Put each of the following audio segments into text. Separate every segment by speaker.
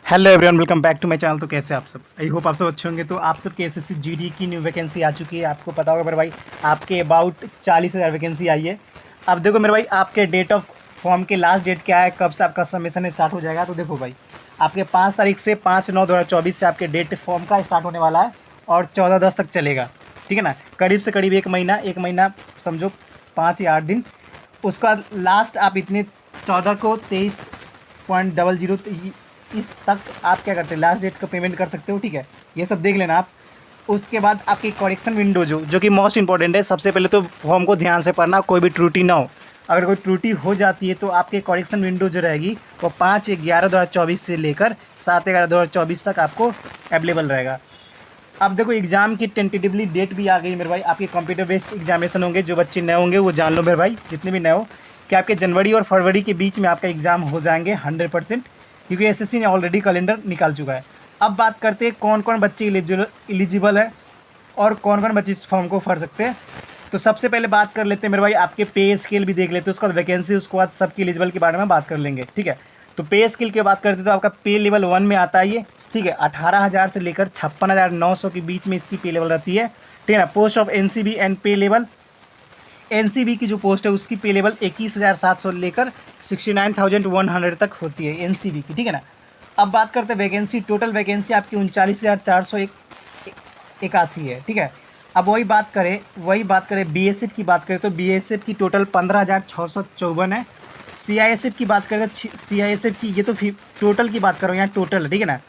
Speaker 1: Hello everyone, welcome back to my channel. तो कैसे आप सब? आई होप आप सब अच्छे होंगे। तो आप सबके एसएससी जीडी की न्यू वैकेंसी आ चुकी है। आपको पता होगा मेरे भाई, आपके अबाउट 40,000 वैकेंसी आई है। अब देखो मेरे भाई, आपके डेट ऑफ फॉर्म के लास्ट डेट क्या है, कब से आपका सबमिशन स्टार्ट हो जाएगा। तो देखो भाई, आपके 5 तारीख से 5/9/2024 से आपके डेट फॉर्म का स्टार्ट होने वाला है और 14/10 तक चलेगा। ठीक है ना, करीब से करीब एक महीना समझो, 5 या 8 दिन। उसका लास्ट आप इतने 14 को 23.00 इस तक आप क्या करते हैं, लास्ट डेट का पेमेंट कर सकते हो। ठीक है, ये सब देख लेना आप। उसके बाद आपकी करेक्शन विंडो जो कि मोस्ट इंपॉर्टेंट है। सबसे पहले तो फॉर्म को ध्यान से पढ़ना, कोई भी त्रुटि ना हो। अगर कोई त्रुटि हो जाती है तो आपके करेक्शन विंडो जो रहेगी वो 5/11/2024 से लेकर 7/11/2024 तक आपको अवेलेबल रहेगा। अब देखो, एग्ज़ाम की टेंटेटिवली डेट भी आ गई मेरे भाई। आपके कंप्यूटर बेस्ड एग्जामिनेशन होंगे। जो बच्चे नए होंगे वो जान लो मेरे भाई, जितने भी नए हो, कि आपके जनवरी और फरवरी के बीच में आपका एग्ज़ाम हो जाएंगे 100%, क्योंकि एसएससी ने ऑलरेडी कैलेंडर निकाल चुका है। अब बात करते हैं कौन कौन बच्चे एलिजिबल है और कौन कौन बच्चे इस फॉर्म को भर सकते हैं। तो सबसे पहले बात कर लेते हैं मेरे भाई, आपके पे स्केल भी देख लेते हैं, उसके बाद वैकेंसी, उसके बाद सबके एलिजिबल के बारे में बात कर लेंगे। ठीक है, तो पे स्केल की बात करते हैं तो आपका पे लेवल 1 में आता है ये। ठीक है, 18,000 से लेकर 56,900 के बीच में इसकी पे लेवल रहती है। ठीक है ना। पोस्ट ऑफ एनसीबी एंड पे लेवल, एनसीबी की जो पोस्ट है उसकी पे लेवल 21,700 लेकर 69,100 तक होती है एनसीबी की। ठीक है ना। अब बात करते हैं वैकेंसी। टोटल वैकेंसी आपकी 39,481 है। ठीक है, अब वही बात करें बीएसएफ की बात करें तो बीएसएफ की टोटल 15,654 है। सीआईएसएफ की बात करें तो सीआईएसएफ की, ये तो टोटल की बात करो, यहाँ टोटल है। ठीक है ना।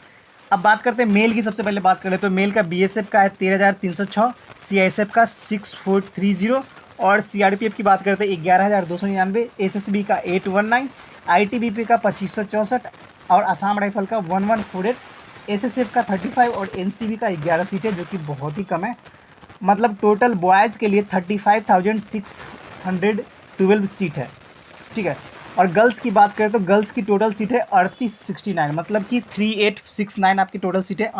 Speaker 1: अब बात करते हैं मेल की। सबसे पहले बात करें तो मेल का बीएसएफ का है 13,306, सीआईएसएफ का 6,430 और सीआरपीएफ की बात करते हैं 11,299, एसएसबी का 819, आईटीबीपी का 2,564 और असम राइफल का 1148, एसएसएफ का 35 और एनसीबी का 11 सीटें, जो कि बहुत ही कम है। मतलब टोटल बॉयज़ के लिए 35,612 सीट है। ठीक है, और गर्ल्स की बात करें तो गर्ल्स की टोटल सीट है 3869, मतलब कि 3869 आपकी टोटल सीट है।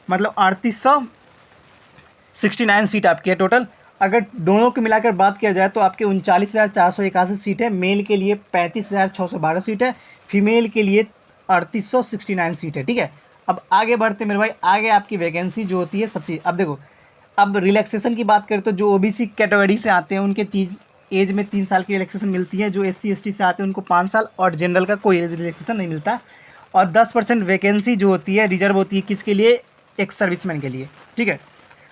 Speaker 1: मतलब 3869 सीट आपकी है टोटल। अगर दोनों को मिलाकर बात किया जाए तो आपके 39,481 सीट है। मेल के लिए 35,612 सीट है, फीमेल के लिए 3869 सीट है। ठीक है, अब आगे बढ़ते मेरे भाई। आगे आपकी वैकेंसी जो होती है सब चीज़, अब देखो, अब रिलैक्सेशन की बात करें तो जो ओबीसी कैटेगरी से आते हैं उनके एज में 3 साल की रिलैक्सेशन मिलती है। जो एससी एसटी से आते हैं उनको 5 साल और जनरल का कोई एज रिलैक्सेशन नहीं मिलता। और 10% वैकेंसी जो होती है रिजर्व होती है, किसके लिए? एक सर्विसमैन के लिए। ठीक है,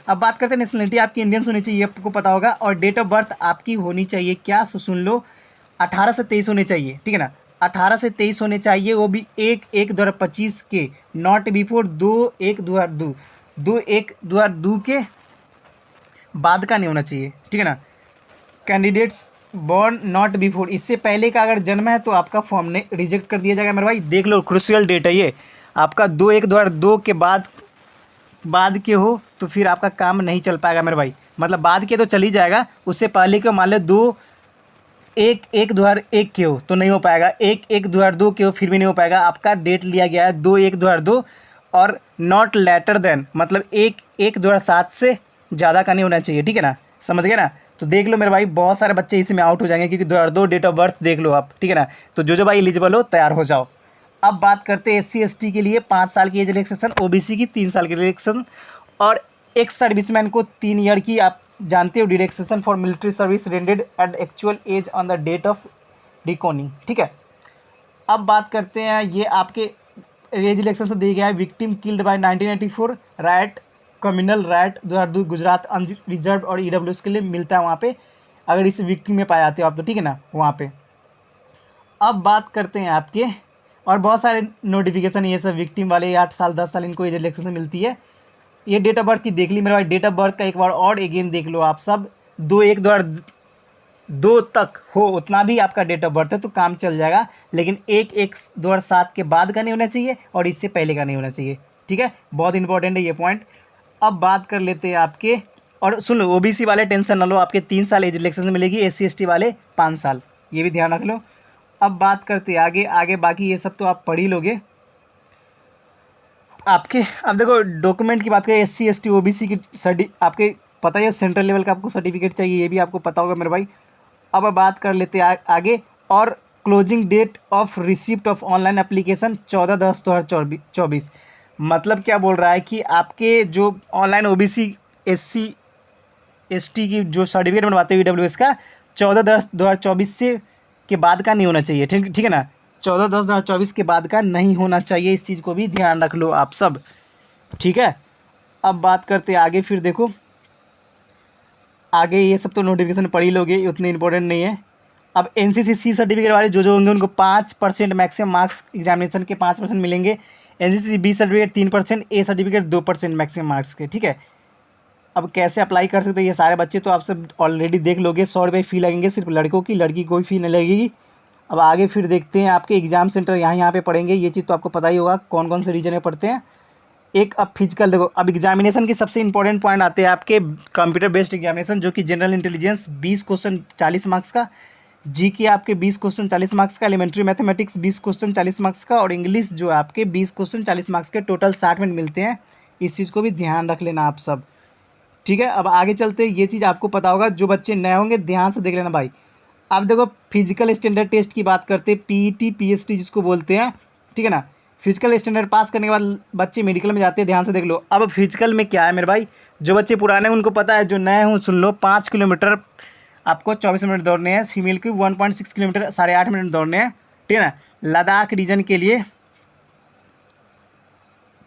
Speaker 1: अब बात करते हैं नेशनलिटी। आपकी इंडियंस होनी चाहिए, आपको पता होगा। और डेट ऑफ बर्थ आपकी होनी चाहिए क्या, सुन लो, 18 से 23 होने चाहिए। ठीक है ना, 18 से 23 होने चाहिए, वो भी 1/1/2025 के, नॉट बिफोर 2/1/2002, 2/1/2002 के बाद का नहीं होना चाहिए। ठीक है ना। कैंडिडेट्स बॉर्न नॉट बिफोर, इससे पहले का अगर जन्म है तो आपका फॉर्म ने रिजेक्ट कर दिया जाएगा मेरे भाई। देख लो, क्रूशियल डेट है ये आपका। 2/1/2002 के बाद के हो तो फिर आपका काम नहीं चल पाएगा मेरे भाई। मतलब बाद के तो चल ही जाएगा, उससे पहले के मान लो 2/1/2001 के हो तो नहीं हो पाएगा, 1/1/2002 के हो फिर भी नहीं हो पाएगा। आपका डेट लिया गया है 2/1/2002 और नॉट लेटर देन, मतलब 1/1/2007 से ज़्यादा का नहीं होना चाहिए। ठीक है ना, समझ गए ना। तो देख लो मेरे भाई, बहुत सारे बच्चे इसमें आउट हो जाएंगे क्योंकि 2002 डेट ऑफ बर्थ देख लो आप। ठीक है ना, तो जो भाई एलिजिबल हो तैयार हो जाओ। अब बात करते हैं एससी एसटी के लिए 5 साल की एज रिलैक्सेशन, ओबीसी की 3 साल की रिलैक्सेशन और एक सर्विसमैन को 3 ईयर की, आप जानते हो, relaxation for military service rendered at actual age on the date of recording. ठीक है, अब बात करते हैं, ये आपके एज रिलैक्सेशन दिया गया है। Victim killed by 1984 right, communal right 2002 Gujarat reserve और ईडब्ल्यूएस के लिए मिलता है वहाँ पे, अगर इस विक्टिम में पाए जाते हो आप तो। ठीक है ना, वहाँ पे। अब बात करते हैं आपके और बहुत सारे नोटिफिकेशन, ये सब विक्टिम वाले 8 साल 10 साल इनको एज रिलैक्सेशन मिलती है। ये डेट ऑफ बर्थ की देख ली मेरे भाई। डेट ऑफ बर्थ का एक बार और अगेन देख लो आप सब, 2/1/2002 तक हो उतना भी आपका डेट ऑफ बर्थ है तो काम चल जाएगा। लेकिन 1/1/2007 के बाद का नहीं होना चाहिए और इससे पहले का नहीं होना चाहिए। ठीक है, बहुत इंपॉर्टेंट है ये पॉइंट। अब बात कर लेते हैं आपके, और सुन लो, ओबीसी वाले टेंशन ना लो, आपके 3 साल एज रिलैक्सेशन मिलेगी, एससी एसटी वाले 5 साल, ये भी ध्यान रख लो। अब बात करते हैं आगे बाकी ये सब तो आप पढ़ ही लोगे आपके। अब देखो, डॉक्यूमेंट की बात करें, एससी एसटी ओबीसी की आपके पता ही है, सेंट्रल लेवल का आपको सर्टिफिकेट चाहिए, ये भी आपको पता होगा मेरे भाई। अब बात कर लेते हैं आगे। और closing date of receipt of online application 14/10/2024। मतलब क्या बोल रहा है कि आपके जो ऑनलाइन ओबीसी SC ST की जो सर्टिफिकेट बनवाते हैं EWS का 14/10/2024 से के बाद का नहीं होना चाहिए। ठीक ठीक है ना, 14/10/2024 के बाद का नहीं होना चाहिए। इस चीज़ को भी ध्यान रख लो आप सब, ठीक है। अब बात करते हैं आगे। फिर देखो आगे ये सब तो नोटिफिकेशन पढ़ ही लोगे, उतनी इंपॉर्टेंट नहीं है। अब NCC सर्टिफिकेट वाले जो होंगे उनको 5% मैक्सिमम मार्क्स एग्जामिनेशन के 5% मिलेंगे। NCC B certificate 3%, A certificate 2% maximum marks के, ठीक है। अब कैसे अप्लाई कर सकते हैं ये सारे बच्चे तो आप सब ऑलरेडी देख लोगे। 100 रुपये फ़ी लगेंगे सिर्फ लड़कों की, लड़की कोई फ़ी नहीं लगेगी। अब आगे फिर देखते हैं आपके एग्ज़ाम सेंटर यहाँ पे पढ़ेंगे। ये चीज़ तो आपको पता ही होगा कौन कौन से रीजन में पढ़ते हैं। एक अब फिजिकल देखो, अब एग्जामिनेशन के सबसे इंपॉर्टेंट पॉइंट आते हैं आपके कंप्यूटर बेस्ड एग्जामिनेशन, जो कि जनरल इंटेलिजेंस 20 क्वेश्चन 40 मार्क्स का, GK आपके 20 क्वेश्चन 40 मार्क्स का, एलिमेंट्री मैथमेटिक्स 20 क्वेश्चन 40 मार्क्स का, और इंग्लिश जो आपके 20 क्वेश्चन 40 मार्क्स के, टोटल 60 मिनट मिलते हैं। इस चीज़ को भी ध्यान रख लेना आप सब, ठीक है। अब आगे चलते, ये चीज़ आपको पता होगा, जो बच्चे नए होंगे ध्यान से देख लेना भाई। अब देखो फिजिकल स्टैंडर्ड टेस्ट की बात करते हैं, PET PST जिसको बोलते हैं, ठीक है ना। फिजिकल स्टैंडर्ड पास करने के बाद बच्चे मेडिकल में जाते हैं, ध्यान से देख लो। अब फिजिकल में क्या है मेरे भाई, जो बच्चे पुराने हैं उनको पता है, जो नए हों सुन लो। 5 किलोमीटर आपको 24 मिनट दौड़ने हैं, फीमेल की 1.6 किलोमीटर 8.5 मिनट दौड़ने हैं, ठीक है ना। लद्दाख रीजन के लिए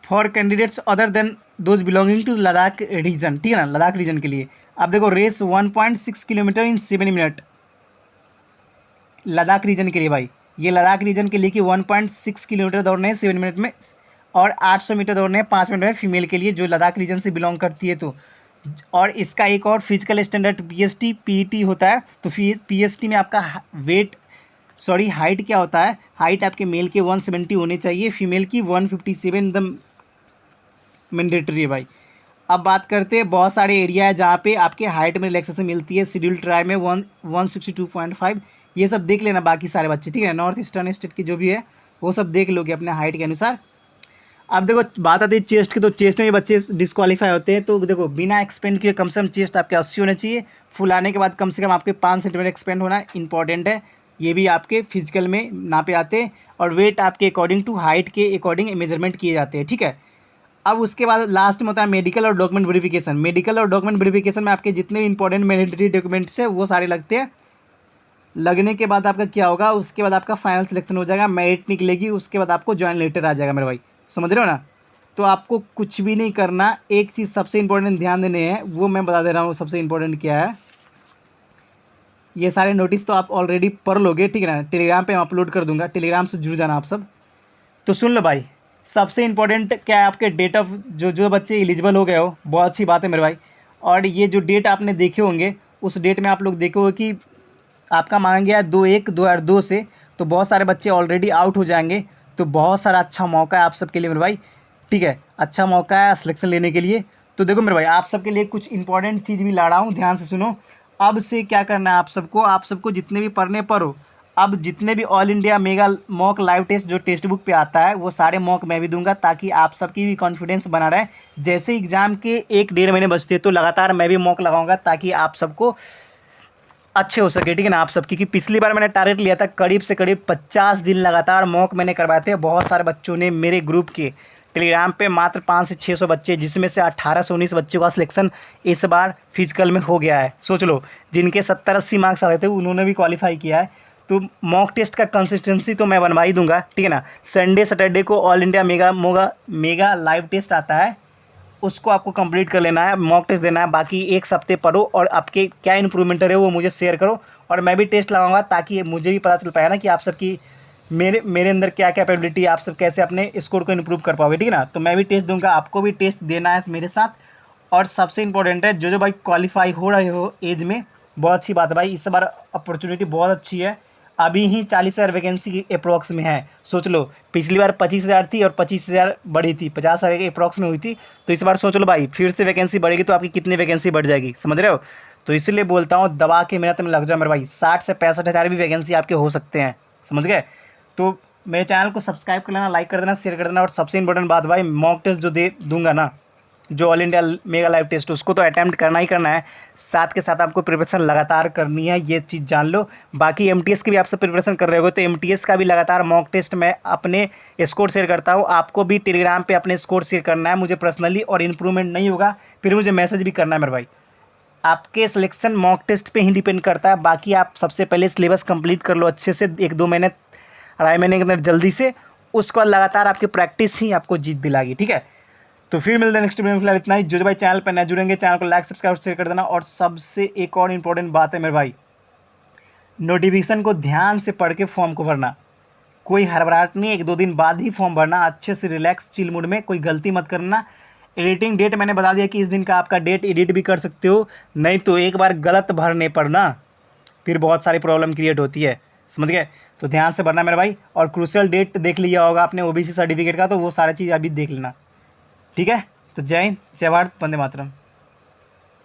Speaker 1: for candidates other than those belonging to Ladakh region, ठीक है ना, लद्दाख रीजन के लिए। अब देखो race 1.6 kilometre in 7 minute Ladakh region के लिए भाई, ये लद्दाख रीजन के लिए कि 1.6 किलोमीटर दौड़ने हैं 7 मिनट में, और 800 मीटर दौड़ने हैं 5 मिनट में फीमेल के लिए, जो लद्दाख रीजन से बिलोंग करती है। तो और इसका एक और फिजिकल स्टैंडर्ड PST PET होता है। तो PST में आपका हाइट क्या होता है, हाइट आपके मेल के 170 होने चाहिए, फीमेल की 157 एकदम मैंडेटरी है भाई। अब बात करते हैं, बहुत सारे एरिया है जहाँ पे आपके हाइट में रिलैक्सेशन मिलती है। शेड्यूल ट्राइब में 162.5, ये सब देख लेना बाकी सारे बच्चे, ठीक है। नॉर्थ ईस्टर्न स्टेट की जो भी है वो सब देख लोगे अपने हाइट के अनुसार। अब देखो बात आती है चेस्ट की, तो चेस्ट में भी बच्चे डिस्क्वालीफाई होते हैं। तो देखो बिना एक्सपेंड किए कम से कम चेस्ट आपके 80 होना चाहिए, फुल आने के बाद कम से कम आपके 5 सेंटीमीटर एक्सपेंड होना इंपॉर्टेंट है। ये भी आपके फिजिकल में नापे आते हैं, और वेट आपके अकॉर्डिंग टू हाइट के अकॉर्डिंग मेजरमेंट किए जाते हैं, ठीक है। अब उसके बाद लास्ट में होता है मेडिकल और डॉक्यूमेंट वेरिफिकेशन। मेडिकल और डॉक्यूमेंट वेरिफिकेशन में आपके जितने भी इंपॉर्टेंट मैंडेटरी डॉक्यूमेंट्स हैं वो सारे लगते हैं। लगने के बाद आपका क्या होगा, उसके बाद आपका फाइनल सिलेक्शन हो जाएगा, मेरिट निकलेगी, उसके बाद आपको ज्वाइन लेटर आ जाएगा मेरे भाई, समझ रहे हो ना। तो आपको कुछ भी नहीं करना, एक चीज़ सबसे इंपॉर्टेंट ध्यान देने हैं, वो मैं बता दे रहा हूँ सबसे इंपॉर्टेंट क्या है। ये सारे नोटिस तो आप ऑलरेडी पढ़ लोगे, ठीक है ना, टेलीग्राम पे मैं अपलोड कर दूंगा, टेलीग्राम से जुड़ जाना आप सब। तो सुन लो भाई, सबसे इंपॉर्टेंट क्या है, आपके डेट ऑफ जो बच्चे एलिजिबल हो गए हो, बहुत अच्छी बात है मेरे भाई। और ये जो डेट आपने देखे होंगे, उस डेट में आप लोग देखोगे कि आपका मांगा गया है 2/1/2002 से, तो बहुत सारे बच्चे ऑलरेडी आउट हो जाएंगे। तो बहुत सारा अच्छा मौका है आप सबके लिए मेरे भाई, ठीक है, अच्छा मौका है सिलेक्शन लेने के लिए। तो देखो मेरे भाई, आप सबके लिए कुछ इंपॉर्टेंट चीज़ भी ला रहा हूँ, ध्यान से सुनो। अब से क्या करना है आप सबको जितने भी पढ़ने पढ़ो। अब जितने भी all India mega mock live test जो टेक्स्ट बुक पे आता है, वो सारे मॉक मैं भी दूंगा, ताकि आप सबकी भी कॉन्फिडेंस बना रहे। जैसे एग्ज़ाम के 1-1.5 महीने बचते हैं, तो लगातार मैं भी मॉक लगाऊंगा, ताकि आप सबको अच्छे हो सके, ठीक है ना, आप सब। क्योंकि पिछली बार मैंने टारगेट लिया था करीब से करीब 50 दिन लगातार मॉक मैंने करवाए थे। बहुत सारे बच्चों ने मेरे ग्रुप के टेलीग्राम पे मात्र 500 से 600 बच्चे, जिसमें से 18 से 19 बच्चों का सिलेक्शन इस बार फिजिकल में हो गया है। सोच लो, जिनके 70-80 मार्क्स आ रहे थे उन्होंने भी क्वालिफाई किया है। तो मॉक टेस्ट का कंसिस्टेंसी तो मैं बनवा ही दूंगा, ठीक है ना। संडे सैटरडे को all India mega live test आता है, उसको आपको कंप्लीट कर लेना है, मॉक टेस्ट देना है। बाकी एक हफ्ते पढ़ो और आपके क्या इंप्रूवमेंट है वो मुझे शेयर करो, और मैं भी टेस्ट लगाऊंगा, ताकि मुझे भी पता चल पाए ना कि आप सबकी मेरे अंदर क्या कैपेबिलिटी है, आप सब कैसे अपने स्कोर को इंप्रूव कर पाओगे, ठीक है ना। तो मैं भी टेस्ट दूंगा, आपको भी टेस्ट देना है मेरे साथ। और सबसे इंपॉर्टेंट है, जो भाई क्वालिफाई हो रहे हो एज में, बहुत अच्छी बात है भाई, इस बार अपॉर्चुनिटी बहुत अच्छी है। अभी ही 40,000 वैकेंसी की अप्रॉक्स में है। सोच लो, पिछली बार 25,000 थी और 25,000 बढ़ी थी, 50,000 के अप्रॉक्स में हुई थी। तो इस बार सोच लो भाई, फिर से वैकेंसी बढ़ेगी तो आपकी कितनी वैकेंसी बढ़ जाएगी, समझ रहे हो। तो इसलिए बोलता हूँ, दबा के मेहनत में लग जाओ मेरे भाई, 60 से 65,000 भी वैकेंसी आपके हो सकते हैं, समझ गए। तो मेरे चैनल को सब्सक्राइब कर लेना, लाइक कर देना, शेयर कर देना। और सबसे इंपॉर्टेंट बात भाई, मॉक टेस्ट जो दे दूंगा ना, जो all India mega live test उसको तो अटैम्प्ट करना ही करना है, साथ के साथ आपको प्रिपरेशन लगातार करनी है, ये चीज़ जान लो। बाकी एमटीएस की भी आप सब प्रिपरेशन कर रहे हो तो एमटीएस का भी लगातार मॉक टेस्ट मैं अपने स्कोर शेयर करता हूँ, आपको भी टेलीग्राम पे अपने स्कोर शेयर करना है मुझे पर्सनली, और इम्प्रूवमेंट नहीं होगा फिर मुझे मैसेज भी करना है मेरे भाई। आपके सिलेक्शन मॉक टेस्ट पे ही डिपेंड करता है। बाकी आप सबसे पहले सिलेबस कंप्लीट कर लो अच्छे से, 1-2 महीने 2.5 महीने के अंदर जल्दी से, उसके बाद लगातार आपकी प्रैक्टिस ही आपको जीत दिलाएगी, ठीक है। तो फिर मिलते हैं नेक्स्ट वीडियो में, फिलहाल इतना ही। जो भाई चैनल पर नए जुड़ेंगे चैनल को लाइक सब्सक्राइब शेयर कर देना। और सबसे एक और इम्पोर्टेंट बात है मेरे भाई, नोटिफिकेशन को ध्यान से पढ़ के फॉर्म को भरना, कोई हड़बड़ाहट नहीं, 1-2 दिन बाद ही फॉर्म भरना, अच्छे से रिलैक्स चिल मूड में, कोई गलती मत करना। एडिटिंग डेट मैंने बता दिया कि इस दिन का आपका डेट एडिट भी कर सकते हो, नहीं तो एक बार गलत भरने पर ना फिर बहुत सारी प्रॉब्लम क्रिएट होती है, समझ गए। तो ध्यान से भरना मेरे भाई। और क्रूशियल डेट देख लिया होगा आपने ओबीसी सर्टिफिकेट का, तो वो सारी चीज़ अभी देख लेना, ठीक है। तो जय हिंद, जय भारत, वंदे मातरम।